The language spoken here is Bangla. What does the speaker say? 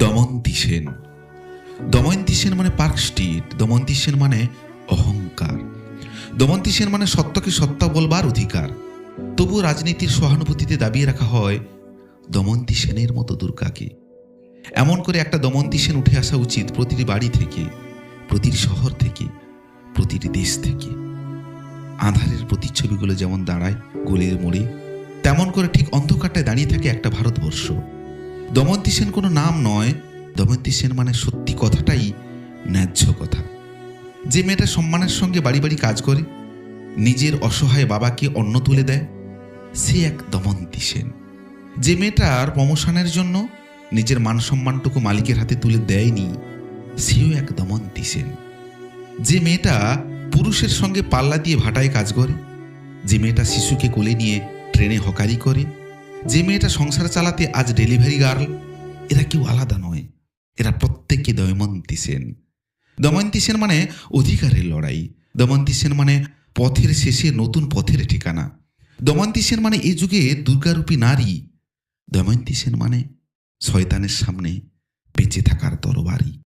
দময়ন্তী সেন। দময়ন্তী সেন মানে পার্ক স্ট্রিট। দময়ন্তী সেন মানে অহংকার। দময়ন্তী সেন মানে সত্যকে সত্য বলবার অধিকার। তবুও রাজনীতির সহানুভূতিতে দাবিয়ে রাখা হয় দময়ন্তী সেনের মতো দুর্গাকে। এমন করে একটা দময়ন্তী সেন উঠে আসা উচিত প্রতিটি বাড়ি থেকে, প্রতিটি শহর থেকে, প্রতিটি দেশ থেকে। আঁধারের প্রতিচ্ছবিগুলো যেমন দাঁড়ায় গলির মোড়ে, তেমন করে ঠিক অন্ধকারটায় দাঁড়িয়ে থাকে একটা ভারতবর্ষ। দময়ন্তী সেন কোনো নাম নয়। দময়ন্তী সেন মানে সত্যি কথাটাই ন্যায্য কথা। যে মেয়েটা সম্মানের সঙ্গে বাড়ি বাড়ি কাজ করে, নিজের অসহায় বাবাকে অন্ন তুলে দেয়, সে এক দময়ন্তী সেন। যে মেয়েটার প্রমোশনের জন্য নিজের মান সম্মানটুকু মালিকের হাতে তুলে দেয়নি, সেও এক দময়ন্তী সেন। যে মেয়েটা পুরুষের সঙ্গে পাল্লা দিয়ে ভাটায় কাজ করে, যে মেয়েটা শিশুকে কোলে নিয়ে ট্রেনে হকারি করে, যে মেয়েটা সংসার চালাতে আজ ডেলিভারি গার্ল, এরা কেউ আলাদা নয়, এরা প্রত্যেকে দময়ন্তী সেন। দময়ন্তী সেন মানে অধিকারের লড়াই। দময়ন্তী সেন মানে পথের শেষে নতুন পথের ঠিকানা। দময়ন্তী সেন মানে এই যুগে দুর্গারূপী নারী। দময়ন্তী সেন মানে শয়তানের সামনে বেঁচে থাকার তরবারি।